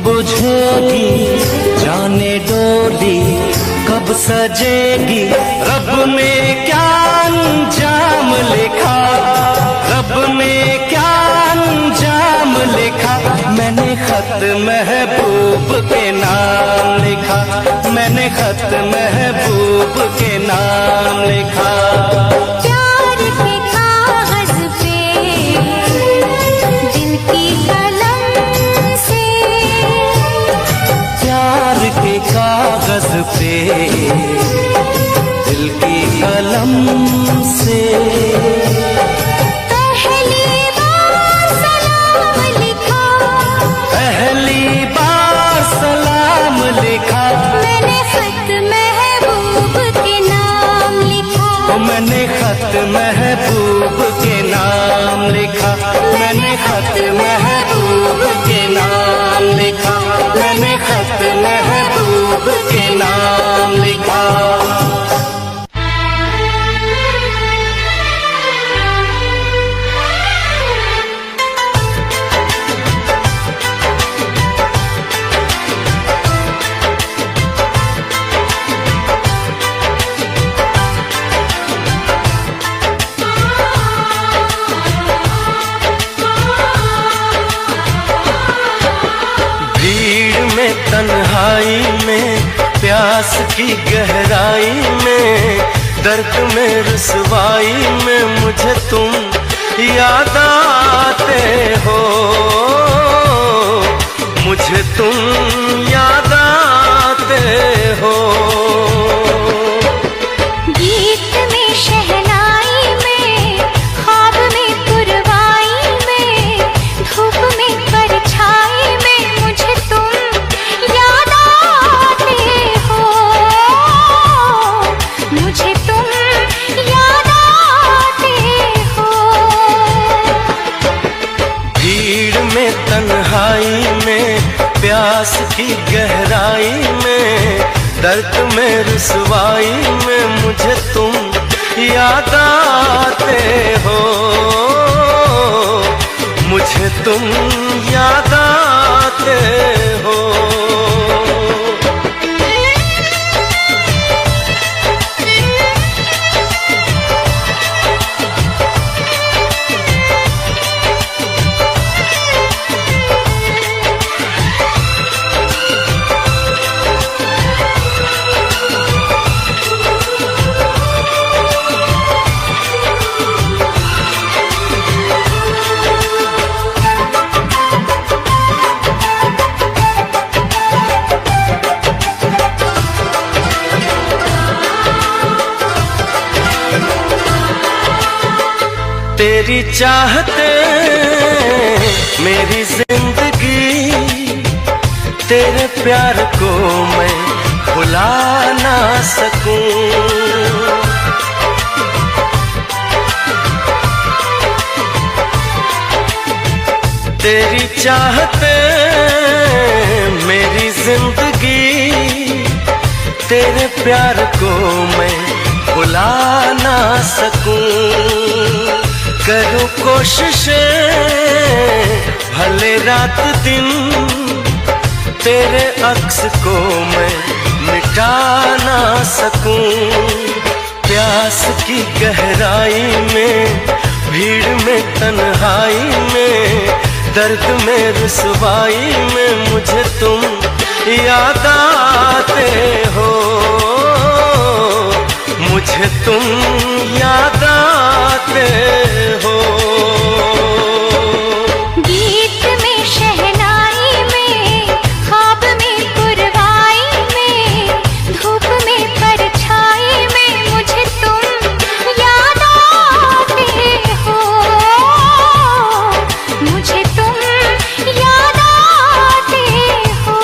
बुझेगी जाने डोली कब सजेगी। रब ने क्या अंजाम लिखा, रब ने क्या अंजाम लिखा। मैंने खत महबूब के नाम लिखा, मैंने खत महबूब के नाम लिखा। कागज पे दिल की कलम से पहली बार सलाम लिखा, पहली बार सलाम लिखा। मैंने खत महबूब के नाम लिखा, मैंने खत महबूब के नाम लिखा, मैंने खत महबूब के नाम लिखा, मैंने खत महबूब के नाम लिखा। तन्हाई में प्यास की गहराई में दर्द में रुसवाई में मुझे तुम याद आते हो, मुझे तुम याद आते हो। गीत में शहनाई में ख्वाब में पुरवाई में धूप में परछाई में मुझे तुम याद आते हो, मुझे तुम याद आते हो। भीड़ में तन्हाई में प्यास की गहराई में दर्द में रुसवाई में मुझे तुम याद आते हो, मुझे तुम याद आते हो। तेरी चाहते मेरी जिंदगी, तेरे प्यार को मैं भुला ना सकूं। तेरी चाहते मेरी जिंदगी, तेरे प्यार को मैं भुला ना सकूं। करूं कोशिशें भले रात दिन, तेरे अक्स को मैं मिटा ना सकूं। प्यास की गहराई में भीड़ में तन्हाई में दर्द में रुसवाई में मुझे तुम याद आते हो, मुझे तुम याद आते हो। गीत में शहनाई में ख्वाब में पुरवाई में धूप में परछाई में मुझे तुम याद आते हो, मुझे तुम याद आते हो।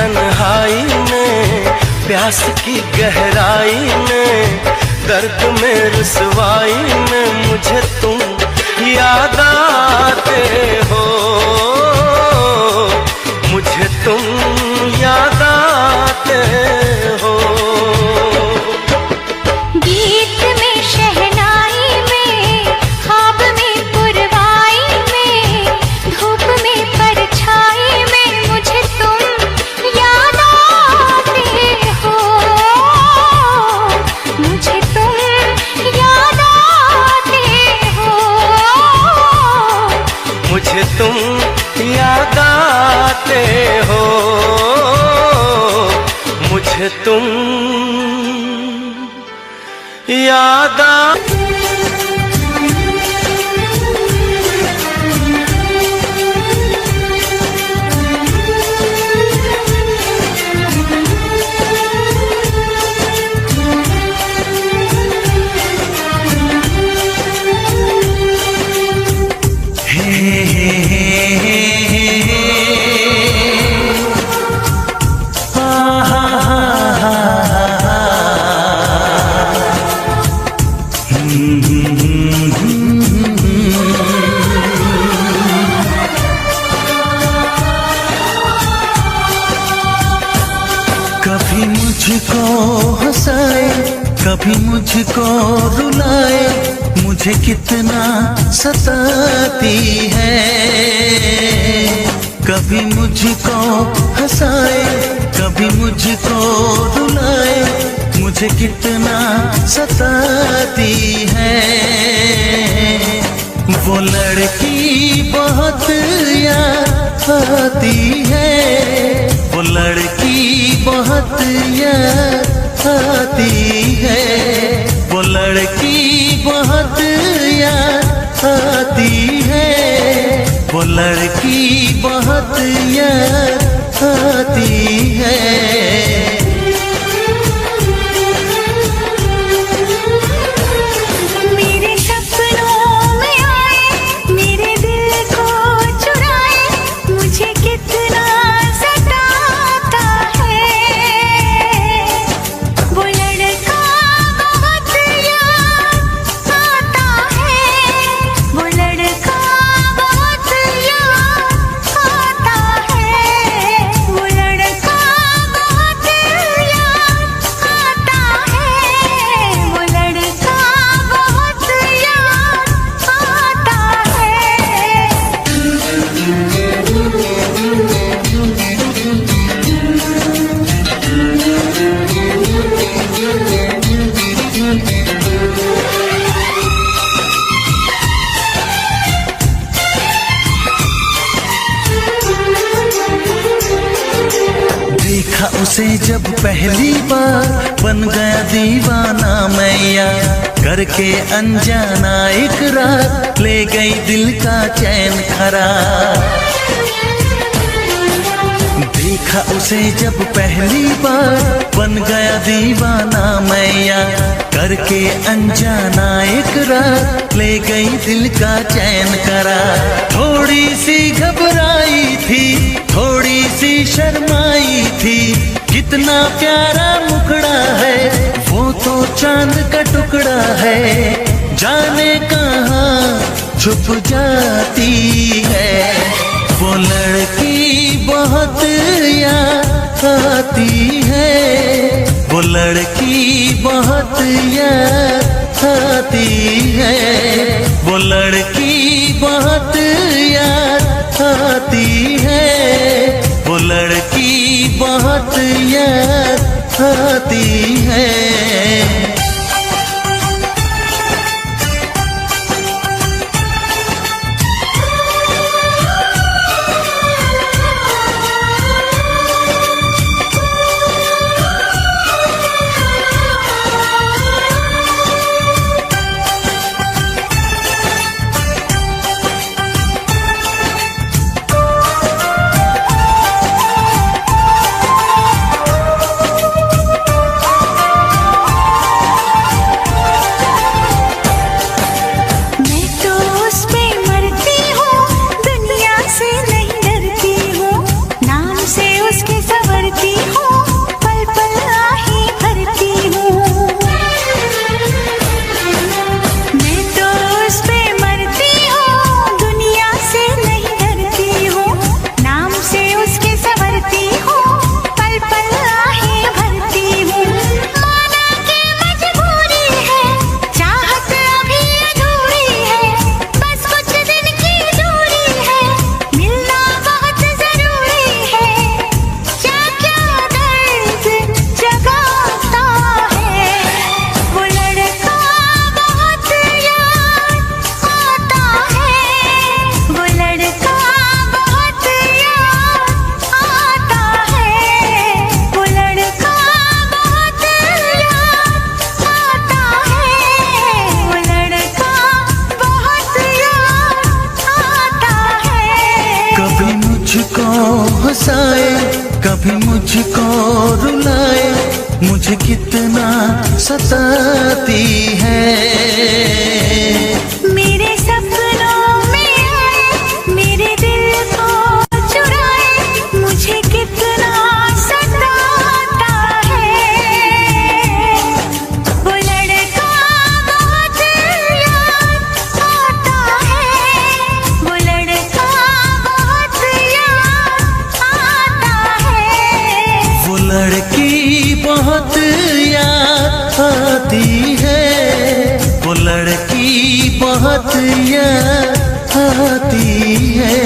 तन्हाई में, प्यास की गहराई में, दर्द में रुसवाई में मुझे तुम याद आते हो, मुझे तुम याद आते हो। गीत में शहनाई में, ख्वाब में पुरवाई में, धूप में परछाई में मुझे तुम याद आते हो, मुझे तुम याद आते हो, मुझे तुम याद आते हो, मुझे तुम याद कभी मुझको हंसाए, कभी मुझको रुलाए, मुझे कितना सताती है। कभी मुझको हंसाए, कभी मुझको रुलाए, मुझे कितना सताती है। वो लड़की बहुत याद आती है, वो लड़की बहुत याद आती है, वो लड़की बहुत याद आती है, वो लड़की बहुत याद आती है। मेरे सपनों में आए, मेरे दिल को चुराए, मुझे कितना सताता है। वो लड़का बहुत याद आता है, वो लड़का बहुत याद आता है, वो लड़का बहुत याद आता है, वो लड़का बहुत याद आता देखा उसे जब पहली बार, बन गया दीवाना मैया, करके अनजाना इकरार, ले गई दिल का चैन करार। देखा उसे जब पहली बार, बन गया दीवाना मैया, करके अनजाना इकरार, ले गई दिल का चैन करार। थोड़ी सी घबराई थी, थोड़ी सी शर्माई थी, कितना प्यारा मुखड़ा है, वो तो चांद का टुकड़ा है, जाने कहाँ छुप जाती है। वो लड़की बहुत याद आती है, वो लड़की बहुत याद आती है, वो लड़की बहुत याद आती है, वो लड़की बहुत याद आती है। हंसाए, कभी मुझको रुलाए, मुझे कितना सताती है। मेरे सपनों में आए, मेरे दिल को चुराए, मुझे कितना सताता है। वो लड़का बहुत याद आता है, वो लड़का बहुत याद आता है। वो लड़की बहुत याद आती है, वो लड़की बहुत याद आती है।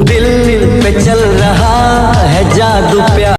दिल पे चल रहा है जादू प्यार